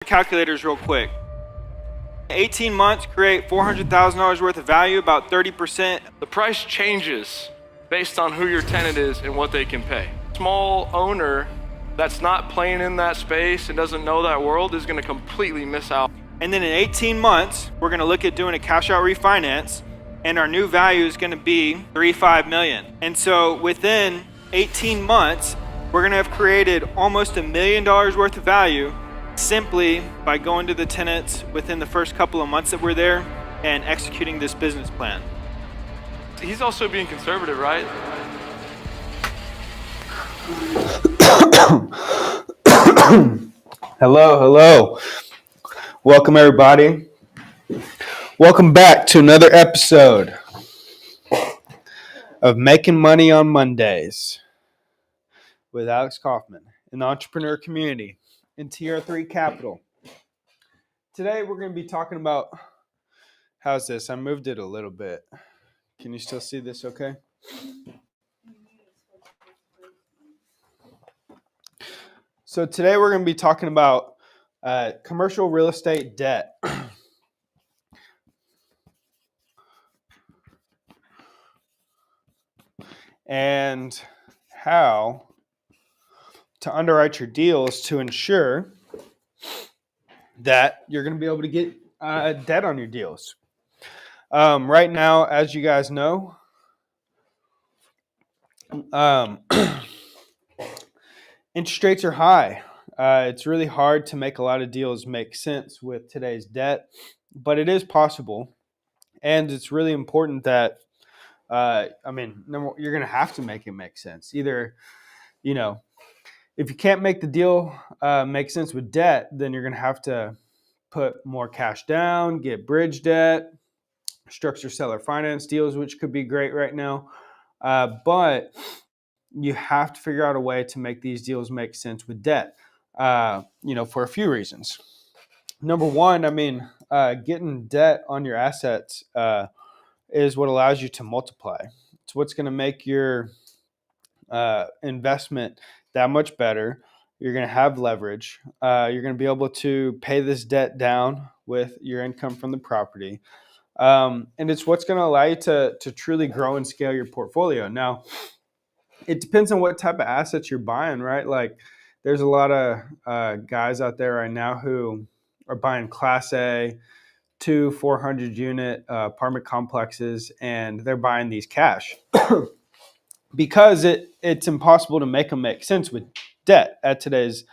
Calculators real quick. 18 months, create $400,000 worth of value, about 30%. The price changes based on who your tenant is and what they can pay. Small owner that's not playing in that space and doesn't know that world is going to completely miss out. And then in 18 months, we're going to look at doing a cash out refinance, and our new value is going to be $35 million. And so within 18 months, we're going to have created almost $1 million worth of value simply by going to the tenants within the first couple of months that we're there and executing this business plan. He's also being conservative, right? Hello. Welcome, everybody. Welcome back to another episode of Making Money on Mondays with Alex Coffman in the entrepreneur community in TR3 Capital. Today, we're going to be talking about, how's this? I moved it a little bit. Can you still see this okay? So today, we're going to be talking about commercial real estate debt. And how to underwrite your deals to ensure that you're going to be able to get debt on your deals. Right now, as you guys know, interest rates are high. It's really hard to make a lot of deals make sense with today's debt, but it is possible. And it's really important that, you're going to have to make it make sense. Either, if you can't make the deal make sense with debt, then you're going to have to put more cash down, get bridge debt, structure seller finance deals, which could be great right now. But you have to figure out a way to make these deals make sense with debt, for a few reasons. Number one, getting debt on your assets is what allows you to multiply. It's what's going to make your investment that much better. You're going to have leverage. You're going to be able to pay this debt down with your income from the property. And it's what's going to allow you to truly grow and scale your portfolio. Now, it depends on what type of assets you're buying, right? Like there's a lot of guys out there right now who are buying Class A, 400 unit apartment complexes, and they're buying these cash because it's impossible to make them make sense with debt at today's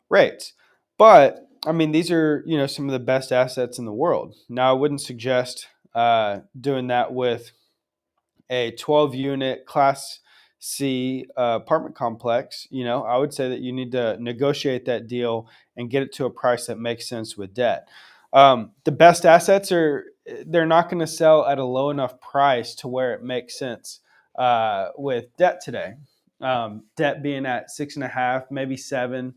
rates. But these are some of the best assets in the world. Now, I wouldn't suggest doing that with a 12 unit Class C apartment complex. I would say that you need to negotiate that deal and get it to a price that makes sense with debt. The best assets they're not going to sell at a low enough price to where it makes sense with debt today. Debt being at 6.5, maybe 7,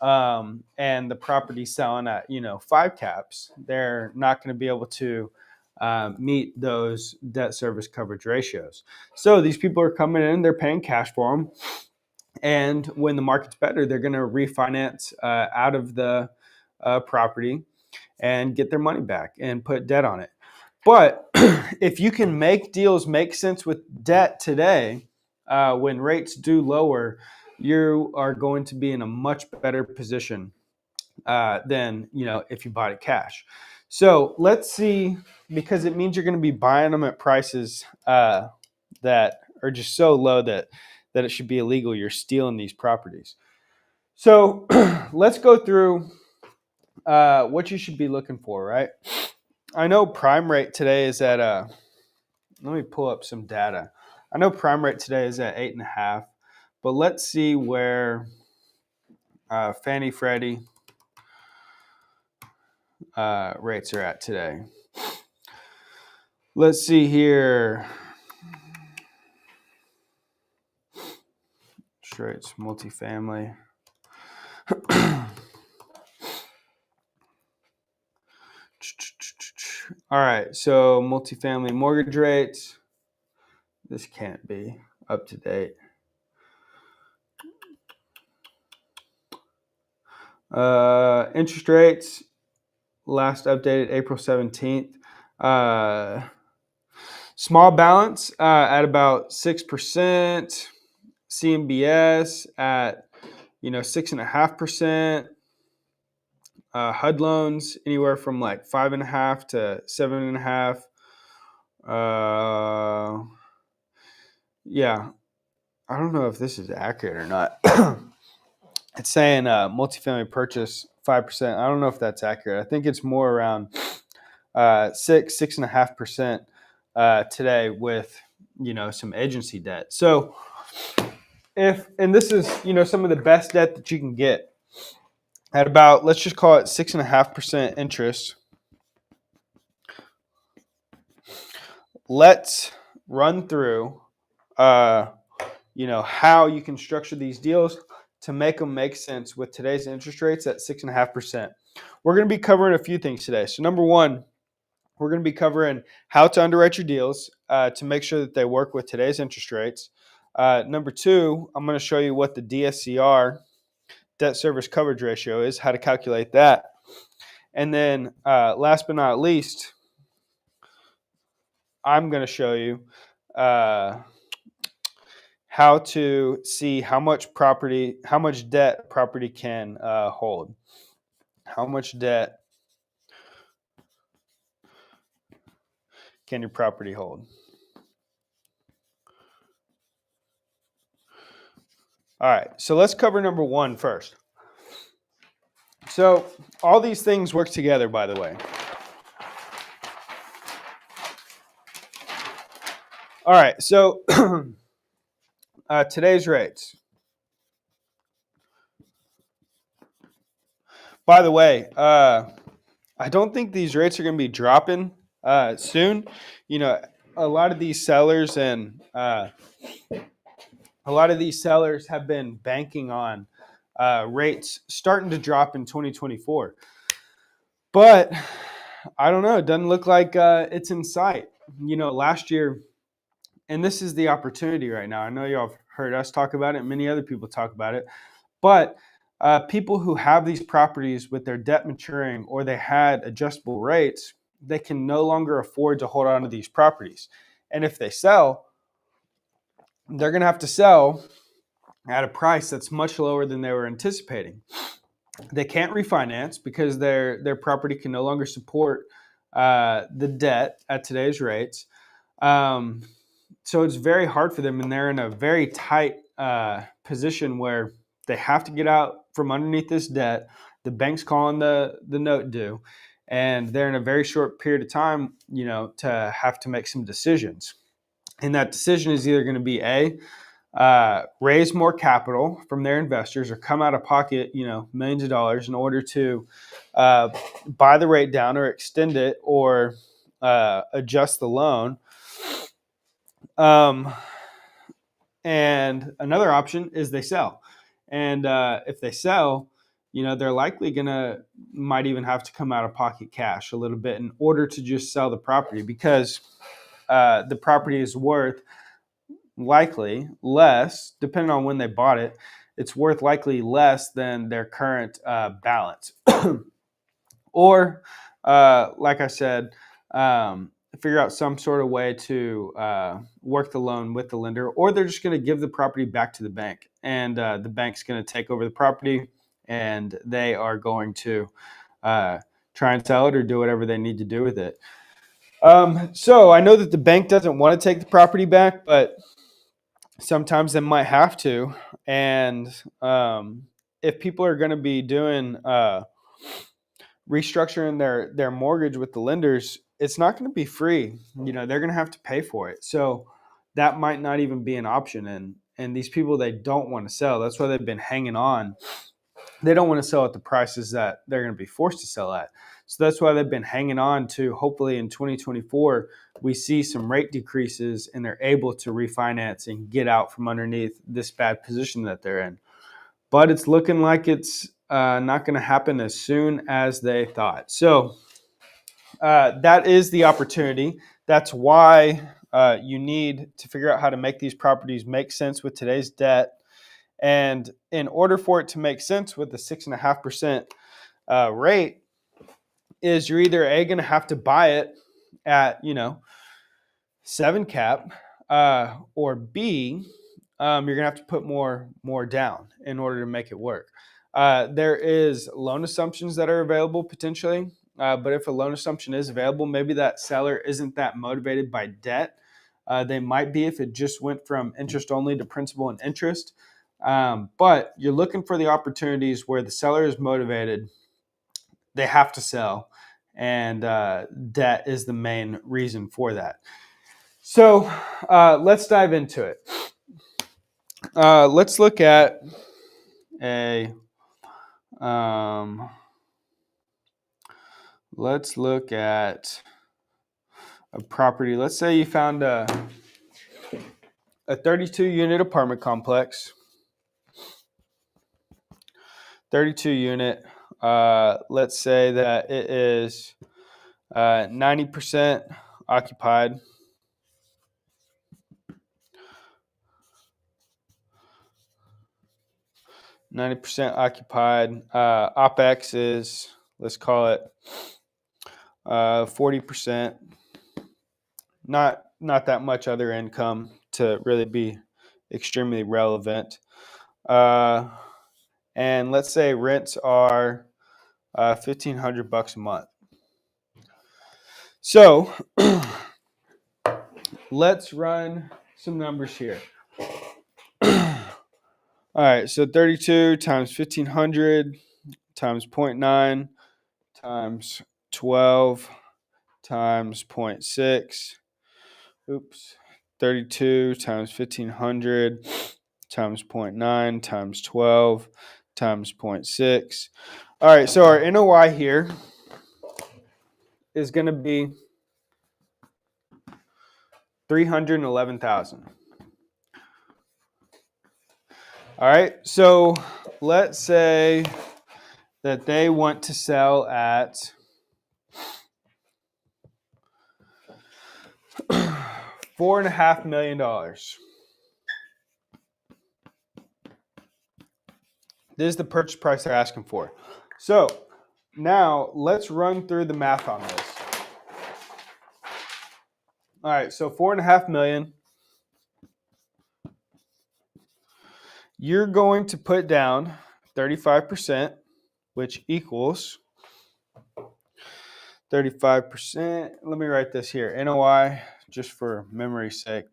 and the property selling at 5 caps. They're not going to be able to meet those debt service coverage ratios. So these people are coming in, they're paying cash for them. And when the market's better, they're going to refinance out of the property and get their money back and put debt on it. But if you can make deals make sense with debt today, when rates do lower, you are going to be in a much better position than if you bought it cash. So let's see, because it means you're going to be buying them at prices that are just so low that it should be illegal. You're stealing these properties. So let's go through what you should be looking for, right? I know prime rate today is at let me pull up some data. I know prime rate today is at 8.5, but let's see where Fannie Freddie rates are at today. Let's see here. Rates, multifamily. All right, so multifamily mortgage rates. This can't be up to date. Interest rates, last updated April 17th. Small balance at about 6%. CMBS at 6.5%. HUD loans anywhere from like 5.5 to 7.5. Yeah, I don't know if this is accurate or not. It's saying multifamily purchase 5%. I don't know if that's accurate. I think it's more around 6.5% today with some agency debt. So and this is some of the best debt that you can get at about, let's just call it 6.5% interest. Let's run through how you can structure these deals to make them make sense with today's interest rates at 6.5%. We're going to be covering a few things today. So number one, we're going to be covering how to underwrite your deals to make sure that they work with today's interest rates. Number two, I'm going to show you what the DSCR, debt service coverage ratio, is, how to calculate that. And then last but not least, I'm going to show you how to see how much debt property can hold. How much debt can your property hold? All right, so let's cover number one first. So all these things work together, by the way. All right, so today's rates. By the way, I don't think these rates are going to be dropping soon. A lot of these sellers have been banking on rates starting to drop in 2024. But I don't know. It doesn't look like it's in sight. Last year, and this is the opportunity right now. I know y'all have heard us talk about it, and many other people talk about it. But people who have these properties with their debt maturing, or they had adjustable rates, they can no longer afford to hold on to these properties. And if they sell, they're going to have to sell at a price that's much lower than they were anticipating. They can't refinance because their property can no longer support the debt at today's rates. So it's very hard for them, and they're in a very tight position where they have to get out from underneath this debt. The bank's calling the note due, and they're in a very short period of time, to have to make some decisions. And that decision is either going to be raise more capital from their investors, or come out of pocket, millions of dollars in order to buy the rate down or extend it or adjust the loan. And another option is they sell. And if they sell, they're likely might even have to come out of pocket cash a little bit in order to just sell the property, because the property is worth likely less, depending on when they bought it, it's worth likely less than their current balance. Or, like I said, figure out some sort of way to work the loan with the lender, or they're just going to give the property back to the bank, and the bank's going to take over the property, and they are going to try and sell it or do whatever they need to do with it. So I know that the bank doesn't want to take the property back, but sometimes they might have to. And if people are going to be doing restructuring their mortgage with the lenders, it's not going to be free. They're going to have to pay for it. So that might not even be an option. And these people, they don't want to sell. That's why they've been hanging on. They don't want to sell at the prices that they're going to be forced to sell at. So that's why they've been hanging on to, hopefully in 2024, we see some rate decreases and they're able to refinance and get out from underneath this bad position that they're in. But it's looking like it's not going to happen as soon as they thought. So that is the opportunity. That's why you need to figure out how to make these properties make sense with today's debt. And in order for it to make sense with the 6.5% rate, is you're either going to have to buy it at 7 cap, or B, you're going to have to put more down in order to make it work. There is loan assumptions that are available potentially, but if a loan assumption is available, maybe that seller isn't that motivated by debt. They might be if it just went from interest only to principal and interest. But you're looking for the opportunities where the seller is motivated, they have to sell, and debt is the main reason for that. So let's dive into it. Let's look at a property. Let's say you found a 32 unit apartment complex. 32 unit. Let's say that it is 90% occupied. 90% occupied. OpEx is, let's call it 40%. Not that much other income to really be extremely relevant. And let's say rents are $1,500 a month. So let's run some numbers here. All right, so 32 times 1,500 times 0.9 times 12 times 0.6. Oops. 32 times 1,500 times 0.9 times 12 times 0.6. All right, so our NOI here is going to be $311,000. All right, so let's say that they want to sell at $4.5 million. This is the purchase price they're asking for. So now let's run through the math on this. All right, so $4.5 million. You're going to put down 35%, which equals 35%. Let me write this here. NOI, just for memory's sake,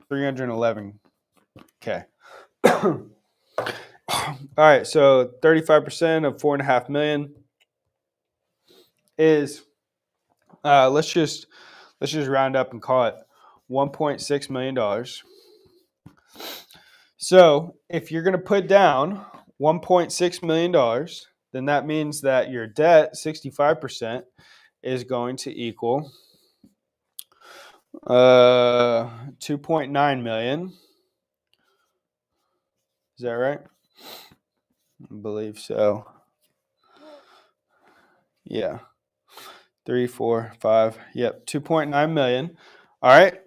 311K. All right, so 35% of $4.5 million is, let's just round up and call it $1.6 million. So if you're going to put down $1.6 million, then that means that your debt, 65%, is going to equal $2.9 million. Is that right? I believe so. Yeah. 3, 4, 5. Yep. 2.9 million. All right.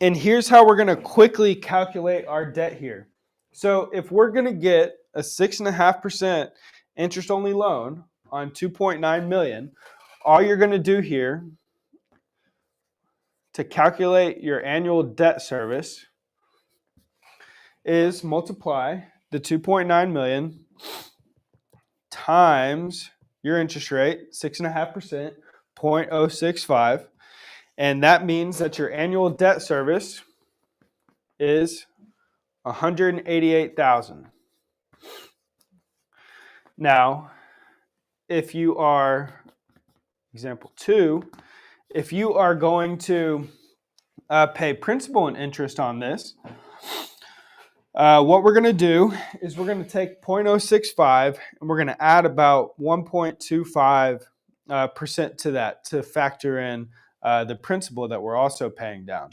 And here's how we're going to quickly calculate our debt here. So if we're going to get a 6.5% interest only loan on 2.9 million, all you're going to do here to calculate your annual debt service is multiply the 2.9 million times your interest rate, 6.5%, 0.065, and that means that your annual debt service is $188,000. Now, if you are, example 2, if you are going to pay principal and interest on this, what we're going to do is we're going to take 0.065 and we're going to add about 1.25% to that to factor in the principal that we're also paying down.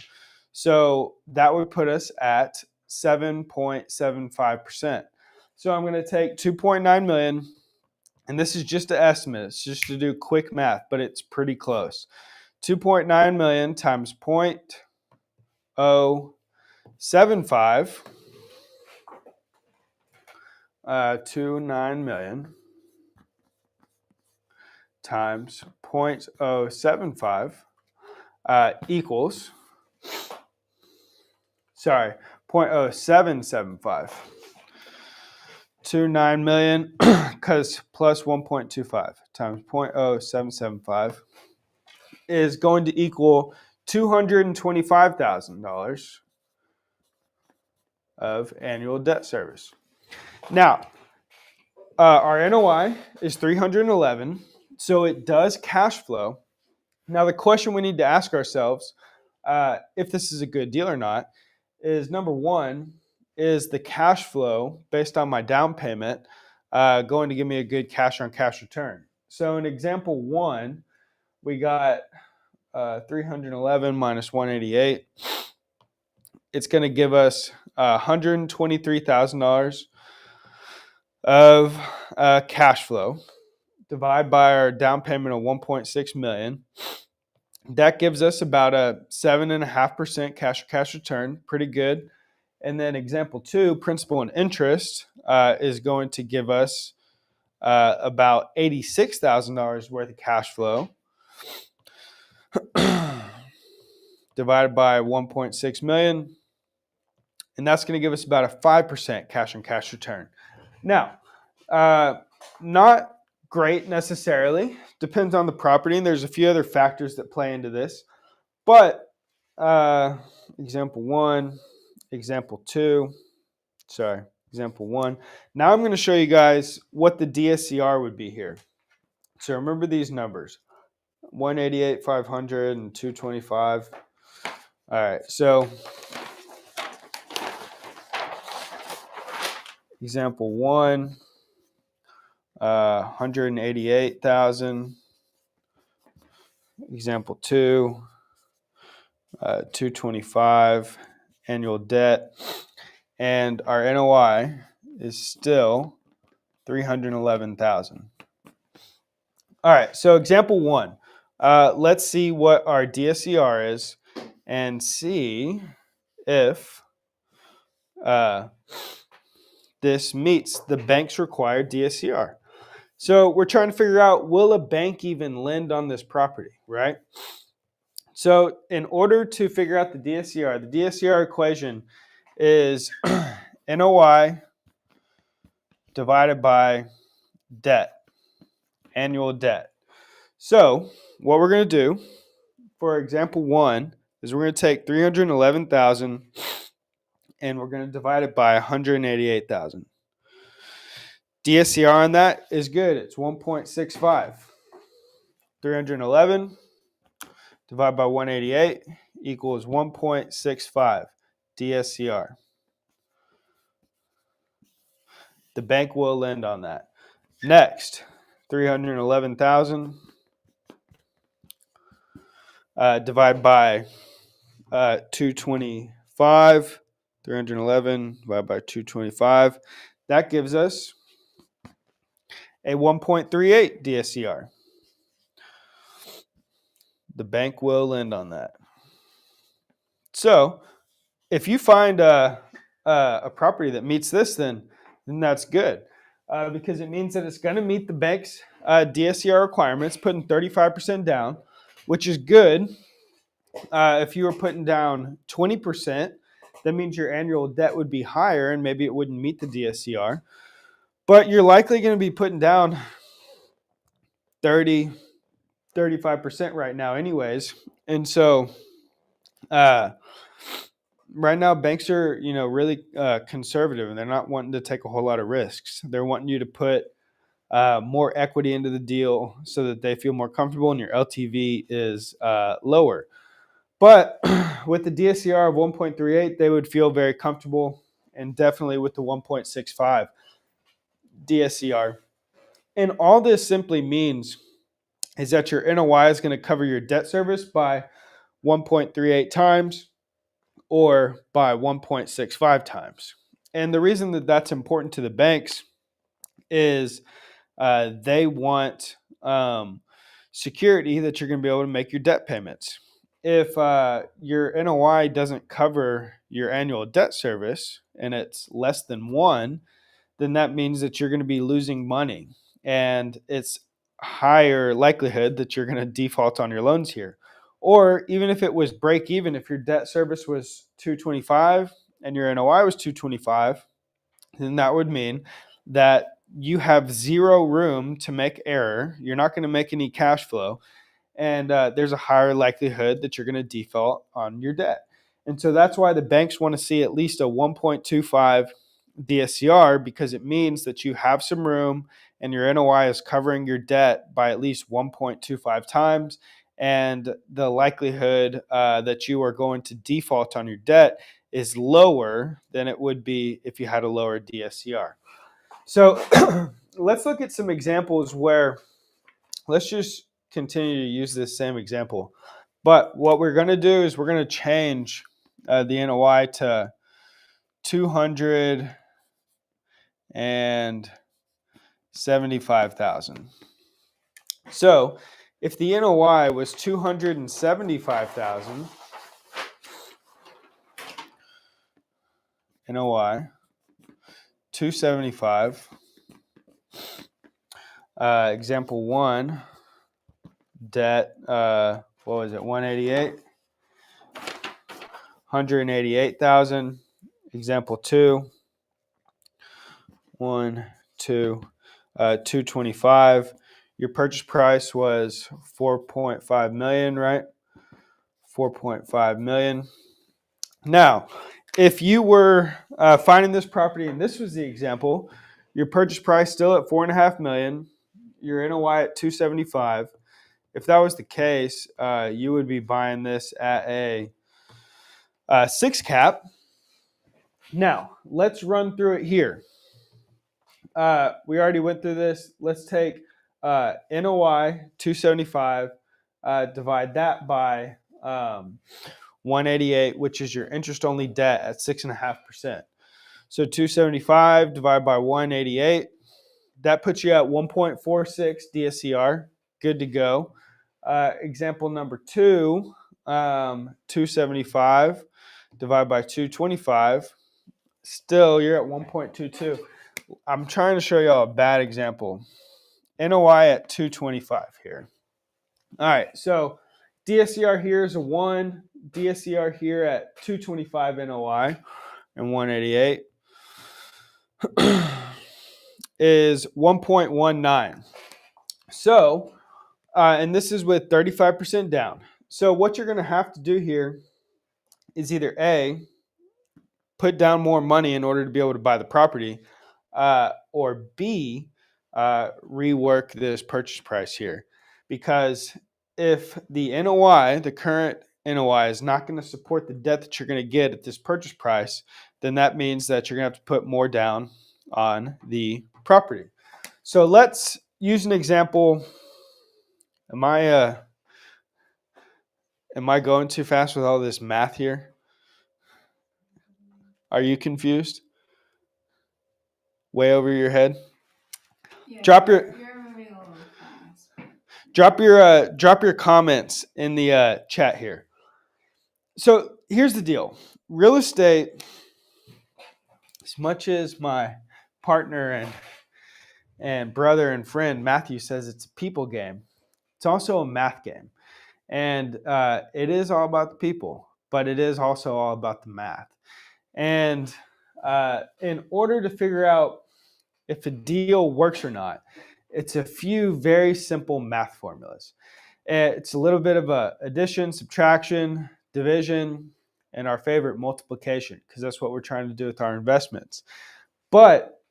So that would put us at 7.75%. So I'm going to take 2.9 million, and this is just an estimate. It's just to do quick math, but it's pretty close. 2.9 million times 0.075 29 million times 0.075 equals, 0.0775. 29 million because plus 1.25 times 0.0775 is going to equal $225,000 of annual debt service. Now, our NOI is 311, so it does cash flow. Now, the question we need to ask ourselves, if this is a good deal or not, is number one, is the cash flow based on my down payment going to give me a good cash on cash return? So in example one, we got 311 minus 188. It's going to give us $123,000 of cash flow. Divide by our down payment of 1.6 million. That gives us about a 7.5% cash return, pretty good. And then example two, principal and interest is going to give us about $86,000 worth of cash flow divided by 1.6 million. And that's going to give us about a 5% cash on cash return. Now, not great necessarily. Depends on the property, and there's a few other factors that play into this. But example one. Example one. Now I'm going to show you guys what the DSCR would be here. So remember these numbers, 188, 500, and 225. All right, so example one, 188,000. Example two, 225 annual debt. And our NOI is still 311,000. All right, so example one. Let's see what our DSCR is and see if this meets the bank's required DSCR. So we're trying to figure out, will a bank even lend on this property, right? So in order to figure out the DSCR equation is NOI divided by debt, annual debt. So what we're going to do for example one is we're going to take 311,000 and we're going to divide it by 188,000. DSCR on that is good. It's 1.65. 311 divided by 188 equals 1.65 DSCR. The bank will lend on that. Next, 311,000 divided by 225. 311 divided by 225. That gives us a 1.38 DSCR. The bank will lend on that. So if you find a property that meets this, then that's good because it means that it's going to meet the bank's DSCR requirements, putting 35% down, which is good. If you were putting down 20%, that means your annual debt would be higher and maybe it wouldn't meet the DSCR. But you're likely going to be putting down 35% right now anyways. And so right now banks are, really conservative and they're not wanting to take a whole lot of risks. They're wanting you to put more equity into the deal so that they feel more comfortable and your LTV is lower. But with the DSCR of 1.38, they would feel very comfortable, and definitely with the 1.65 DSCR. And all this simply means is that your NOI is going to cover your debt service by 1.38 times or by 1.65 times. And the reason that that's important to the banks is they want security that you're going to be able to make your debt payments. If your NOI doesn't cover your annual debt service and it's less than 1, then that means that you're going to be losing money. And it's higher likelihood that you're going to default on your loans here. Or even if it was break even, if your debt service was 225 and your NOI was 225, then that would mean that you have zero room to make error. You're not going to make any cash flow. And there's a higher likelihood that you're going to default on your debt. And so that's why the banks want to see at least a 1.25 DSCR, because it means that you have some room and your NOI is covering your debt by at least 1.25 times. And the likelihood that you are going to default on your debt is lower than it would be if you had a lower DSCR. So let's look at some examples where, let's just continue to use this same example. But what we're going to do is we're going to change the NOI to 275,000. So if the NOI was 275,000, NOI 275. Example 1, debt, what was it, 188? 188,000. Example 2, 225. Your purchase price was 4.5 million, right? 4.5 million. Now, if you were finding this property, and this was the example, your purchase price still at 4.5 million, your NOI at 275. If that was the case, you would be buying this at a 6 cap. Now, let's run through it here. We already went through this. Let's take NOI 275, divide that by 188, which is your interest-only debt at 6.5%. So 275 divided by 188, that puts you at 1.46 DSCR. Good to go. Example number 2, 275 divided by 225. Still, you're at 1.22. I'm trying to show y'all a bad example. NOI at 225 here. All right, so DSCR here is a 1. DSCR here at 225 NOI and 188 is 1.19. So, and this is with 35% down. So what you're going to have to do here is either A, put down more money in order to be able to buy the property, or B, rework this purchase price here. Because if the NOI, the current NOI, is not going to support the debt that you're going to get at this purchase price, then that means that you're going to have to put more down on the property. So let's use an example. Am I going too fast with all this math here? Are you confused? Way over your head? Yeah, drop your comments in the chat here. So here's the deal. Real estate, as much as my partner and brother and friend Matthew says it's a people game, it's also a math game. And it is all about the people, but it is also all about the math. And in order to figure out if a deal works or not, it's a few very simple math formulas. It's a little bit of a addition, subtraction, division, and our favorite, multiplication, because that's what we're trying to do with our investments. But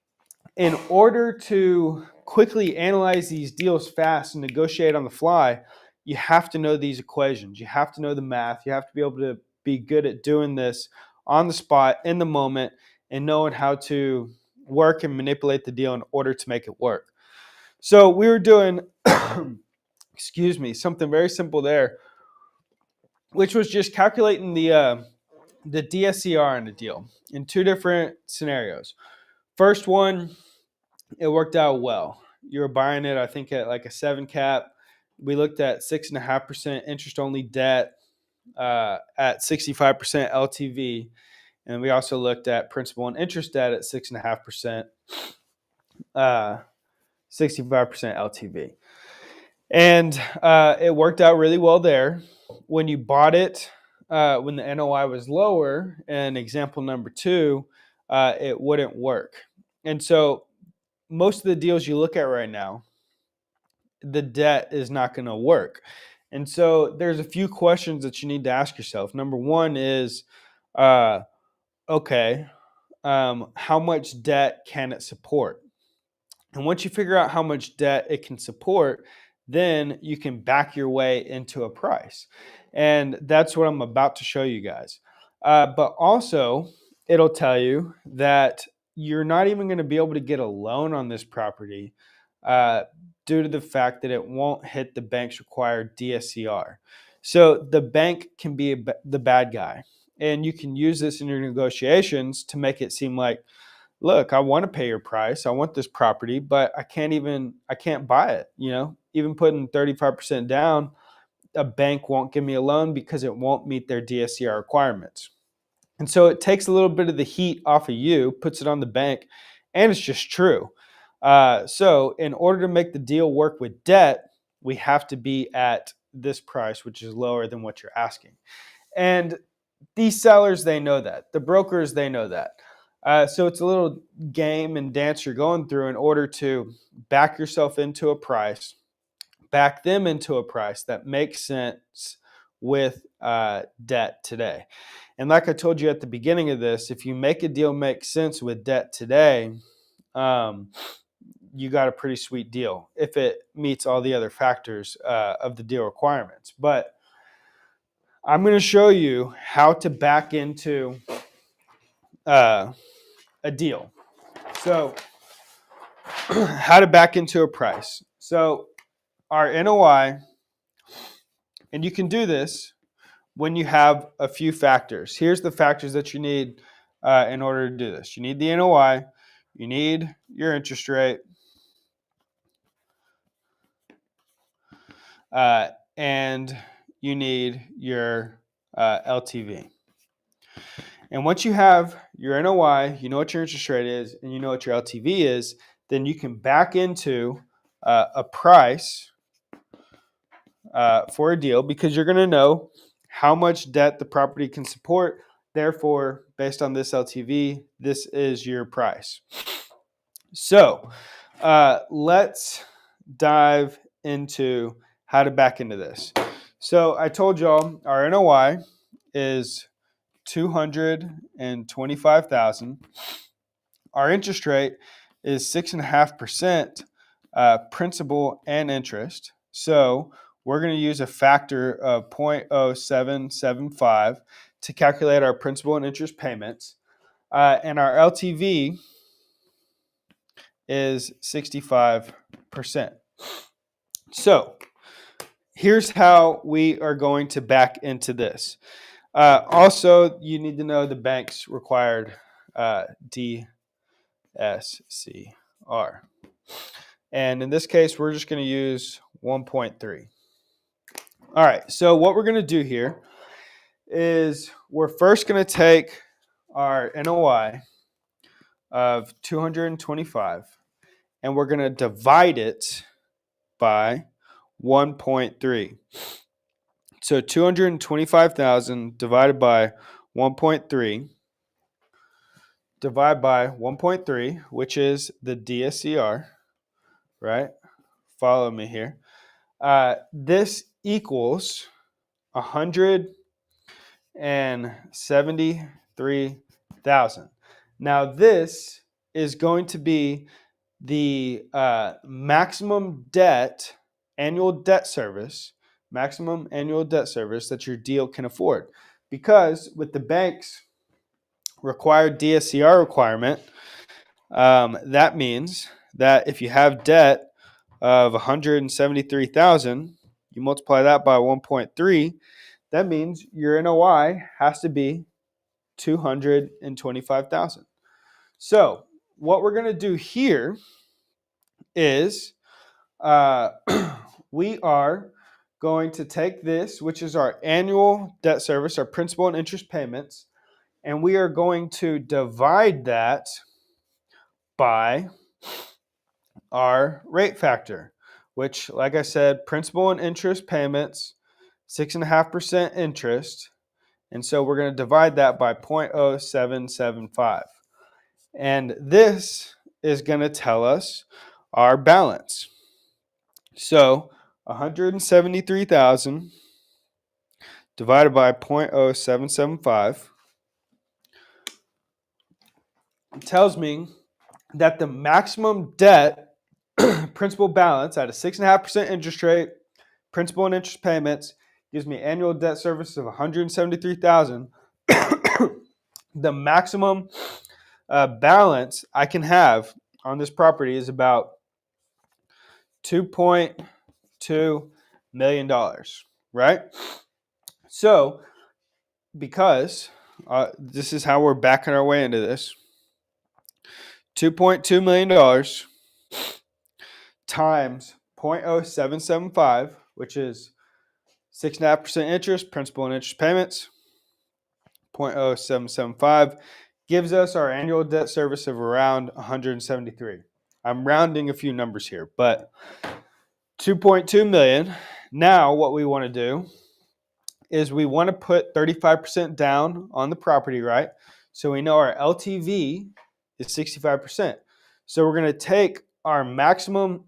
in order to quickly analyze these deals fast and negotiate on the fly, you have to know these equations. You have to know the math. You have to be able to be good at doing this on the spot, in the moment, and knowing how to work and manipulate the deal in order to make it work. So we were doing, something very simple there, which was just calculating the DSCR in the deal in two different scenarios. First one, it worked out well. You were buying it, I think, at like a 7 cap. We looked at 6.5% interest-only debt at 65% LTV. And we also looked at principal and interest debt at 6.5%. 65% LTV. And it worked out really well there. When you bought it, when the NOI was lower, and example number 2, it wouldn't work. And so most of the deals you look at right now, the debt is not going to work. And so there's a few questions that you need to ask yourself. Number one is, okay, how much debt can it support? And once you figure out how much debt it can support, then you can back your way into a price. And that's what I'm about to show you guys. But also, it'll tell you that you're not even going to be able to get a loan on this property due to the fact that it won't hit the bank's required DSCR. So the bank can be the bad guy. And you can use this in your negotiations to make it seem like, look, I want to pay your price. I want this property, but I can't buy it. Even putting 35% down, a bank won't give me a loan because it won't meet their DSCR requirements. And so it takes a little bit of the heat off of you, puts it on the bank, and it's just true. So in order to make the deal work with debt, we have to be at this price, which is lower than what you're asking. And these sellers, they know that. The brokers, they know that. So it's a little game and dance you're going through in order to back yourself into a price, back them into a price that makes sense with debt today. And like I told you at the beginning of this, if you make a deal make sense with debt today, you got a pretty sweet deal if it meets all the other factors of the deal requirements. But I'm going to show you how to back into a deal. So how to back into a price. So our NOI, and you can do this when you have a few factors. Here's the factors that you need in order to do this. You need the NOI, you need your interest rate, and you need your LTV. And once you have your NOI, you know what your interest rate is, and you know what your LTV is, then you can back into a price for a deal because you're going to know how much debt the property can support. Therefore, based on this LTV, this is your price. So let's dive into how to back into this. So I told y'all our NOI is $225,000. Our interest rate is 6.5% principal and interest. So we're going to use a factor of 0.0775 to calculate our principal and interest payments. And our LTV is 65%. So here's how we are going to back into this. Also, you need to know the bank's required DSCR. And in this case, we're just going to use 1.3. All right, so what we're going to do here is we're first going to take our NOI of 225 and we're going to divide it by 1.3. So 225,000 divided by 1.3 divided by 1.3, which is the DSCR, right? Follow me here. This equals 173,000. Now this is going to be the maximum annual debt service that your deal can afford. Because with the bank's required DSCR requirement, that means that if you have debt of 173,000, you multiply that by 1.3, that means your NOI has to be 225,000. So what we're going to do here is we are going to take this, which is our annual debt service, our principal and interest payments, and we are going to divide that by our rate factor, which, like I said, principal and interest payments, 6.5% interest. And so we're going to divide that by 0.0775. And this is going to tell us our balance. So 173,000 divided by 0.0775 tells me that the maximum debt principal balance at a 6.5% interest rate, principal and interest payments, gives me annual debt service of 173,000. The maximum balance I can have on this property is about $2.2 million, right? So, because this is how we're backing our way into this, $2.2 million times 0.0775, which is 6.5% interest, principal and interest payments, 0.0775 gives us our annual debt service of around 173. I'm rounding a few numbers here, but 2.2 million. Now what we want to do is we want to put 35% down on the property, right? So we know our LTV is 65%. So we're going to take our maximum,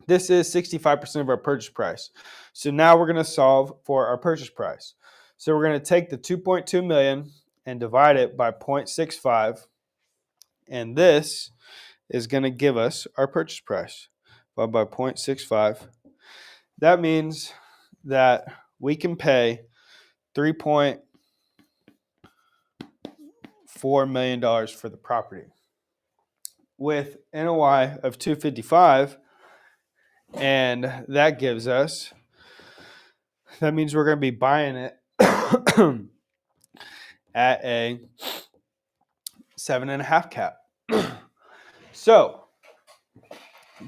this is 65% of our purchase price. So now we're going to solve for our purchase price. So we're going to take the 2.2 million and divide it by 0.65. And this is going to give us our purchase price by 0.65. That means that we can pay $3.4 million for the property with NOI of 255, and that gives us, that means we're going to be buying it at a 7.5 cap. So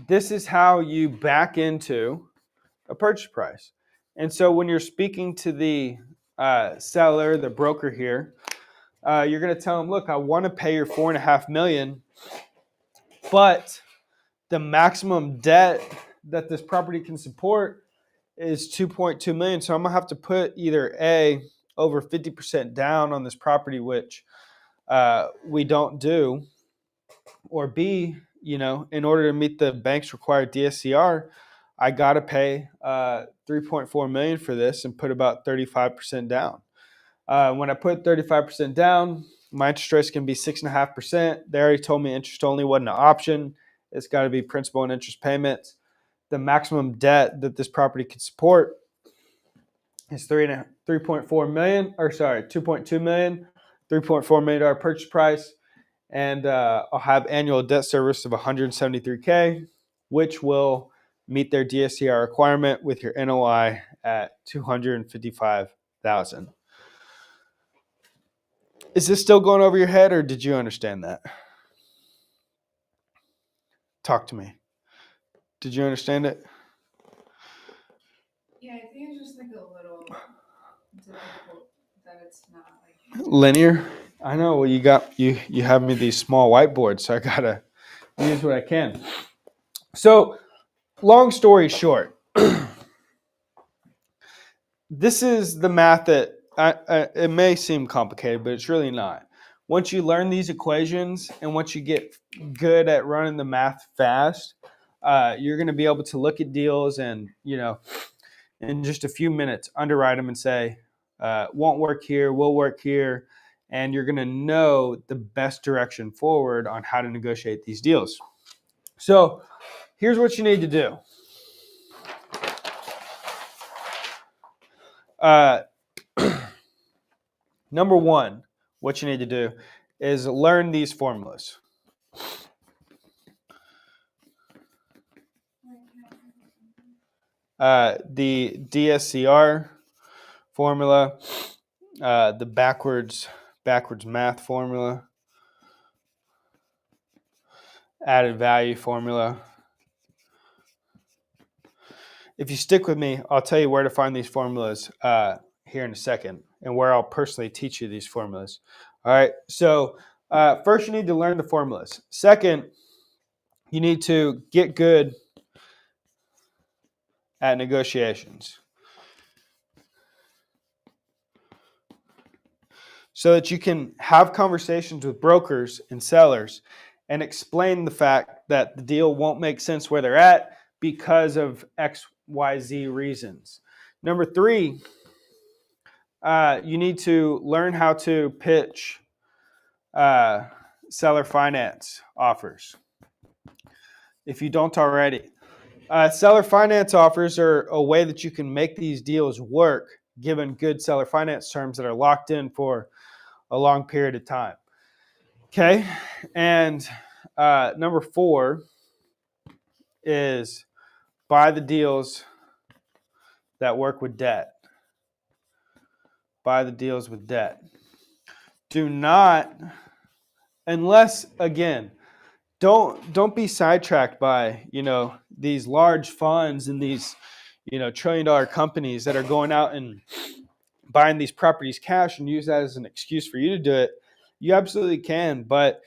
this is how you back into a purchase price. And so when you're speaking to the seller, the broker here, you're going to tell them, look, I want to pay your $4.5 million, but the maximum debt that this property can support is $2.2 million. So I'm going to have to put either A, over 50% down on this property, which we don't do, or B, in order to meet the bank's required DSCR, I got to pay $3.4 million for this and put about 35% down. When I put 35% down, my interest rates can be 6.5%. They already told me interest only wasn't an option. It's got to be principal and interest payments. The maximum debt that this property could support is $2.2 million, $3.4 million purchase price, and I'll have annual debt service of $173K, which will meet their DSCR requirement with your NOI at $255,000. Is this still going over your head, or did you understand that? Talk to me. Did you understand it? Yeah, I think it's just like a little difficult that it's not like Linear? I know. Well, you have me these small whiteboards, so I gotta use what I can. So, long story short, this is the math that it may seem complicated, but it's really not. Once you learn these equations and once you get good at running the math fast, you're going to be able to look at deals and, in just a few minutes, underwrite them and say, won't work here, will work here. And you're going to know the best direction forward on how to negotiate these deals. So here's what you need to do. Number one, what you need to do is learn these formulas. The DSCR formula, the backwards math formula, added value formula. If you stick with me, I'll tell you where to find these formulas here in a second, and where I'll personally teach you these formulas. All right, so first you need to learn the formulas. Second, you need to get good at negotiations so that you can have conversations with brokers and sellers and explain the fact that the deal won't make sense where they're at because of XYZ reasons. Number three, you need to learn how to pitch seller finance offers if you don't already. Seller finance offers are a way that you can make these deals work given good seller finance terms that are locked in for a long period of time. Okay, and number four is buy the deals that work with debt. Buy the deals with debt. Do not, unless again, don't be sidetracked by these large funds and these trillion-dollar companies that are going out and buying these properties cash and use that as an excuse for you to do it. You absolutely can, but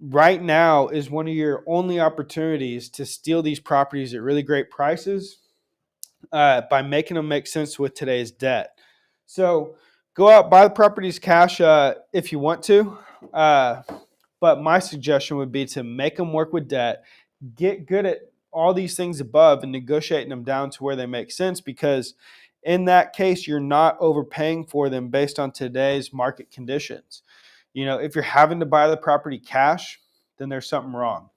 right now is one of your only opportunities to steal these properties at really great prices by making them make sense with today's debt. So go out, buy the properties cash if you want to. But my suggestion would be to make them work with debt, get good at all these things above and negotiating them down to where they make sense, because in that case, you're not overpaying for them based on today's market conditions. If you're having to buy the property cash, then there's something wrong.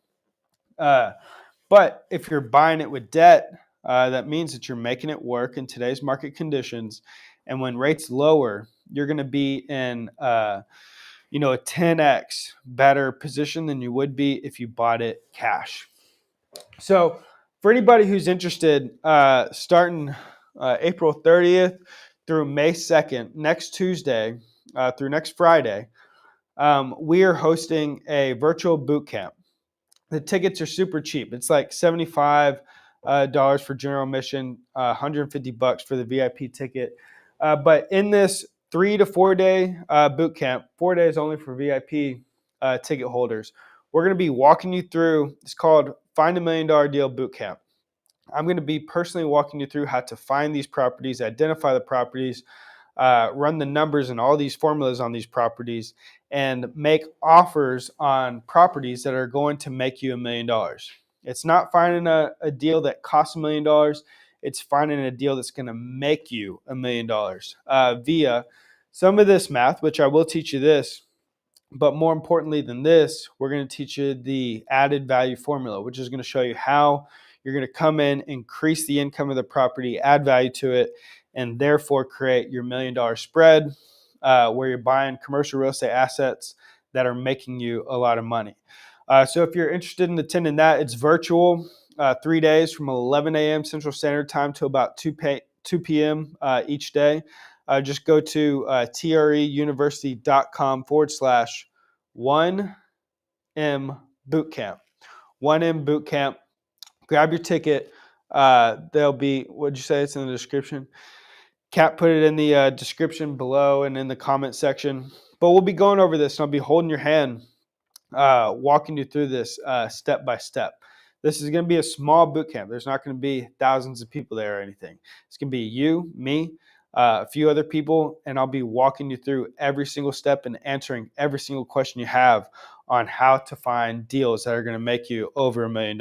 But if you're buying it with debt, that means that you're making it work in today's market conditions. And when rates lower, you're going to be in a 10x better position than you would be if you bought it cash. So for anybody who's interested, starting April 30th through May 2nd, next Tuesday through next Friday, we are hosting a virtual boot camp. The tickets are super cheap. It's like $75 for general admission, $150 for the VIP ticket. But in this 3 to 4 day boot camp, 4 days only for VIP ticket holders, we're going to be walking you through. It's called Find $1 Million Deal Boot Camp. I'm going to be personally walking you through how to find these properties, identify the properties, run the numbers and all these formulas on these properties, and make offers on properties that are going to make you $1 million. It's not finding a deal that costs $1 million. It's finding a deal that's going to make you $1 million via some of this math, which I will teach you this. But more importantly than this, we're going to teach you the added value formula, which is going to show you how you're going to come in, increase the income of the property, add value to it, and therefore create your $1 million spread where you're buying commercial real estate assets that are making you a lot of money. So if you're interested in attending that, it's virtual, 3 days from 11 a.m. Central Standard Time to about 2 p.m. Each day. Just go to treuniversity.com/1M bootcamp. 1M bootcamp. Grab your ticket. There'll be, what'd you say? It's in the description. Kat put it in the description below and in the comment section. But we'll be going over this, and I'll be holding your hand, walking you through this step by step. This is going to be a small boot camp. There's not going to be thousands of people there or anything. It's going to be you, me, a few other people, and I'll be walking you through every single step and answering every single question you have on how to find deals that are going to make you over $1 million.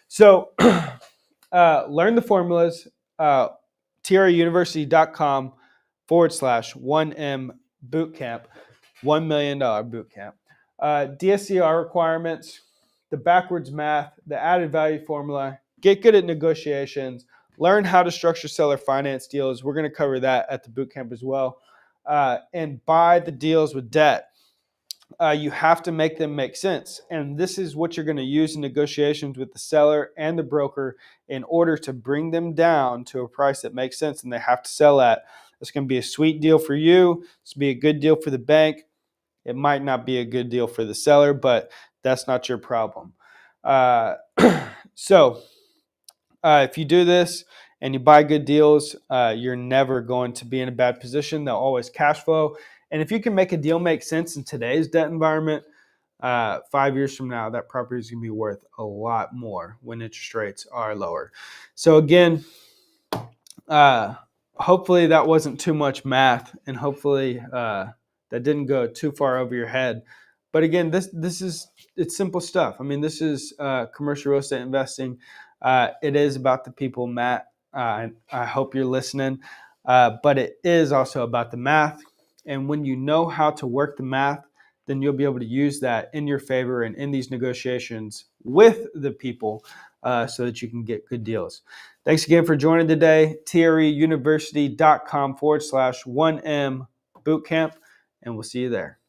So learn the formulas, treuniversity.com/1M bootcamp, $1 million bootcamp. DSCR requirements, the backwards math, the added value formula, get good at negotiations, learn how to structure seller finance deals. We're going to cover that at the bootcamp as well. And buy the deals with debt. You have to make them make sense. And this is what you're going to use in negotiations with the seller and the broker in order to bring them down to a price that makes sense and they have to sell at. It's going to be a sweet deal for you. It's going to be a good deal for the bank. It might not be a good deal for the seller, but that's not your problem. So if you do this and you buy good deals, you're never going to be in a bad position. They'll always cash flow. And if you can make a deal make sense in today's debt environment, 5 years from now, that property is going to be worth a lot more when interest rates are lower. So again, hopefully that wasn't too much math, and hopefully that didn't go too far over your head. But again, it's simple stuff. I mean, this is commercial real estate investing. It is about the people, Matt. I hope you're listening. But it is also about the math. And when you know how to work the math, then you'll be able to use that in your favor and in these negotiations with the people so that you can get good deals. Thanks again for joining today. TREuniversity.com/1M bootcamp, and we'll see you there.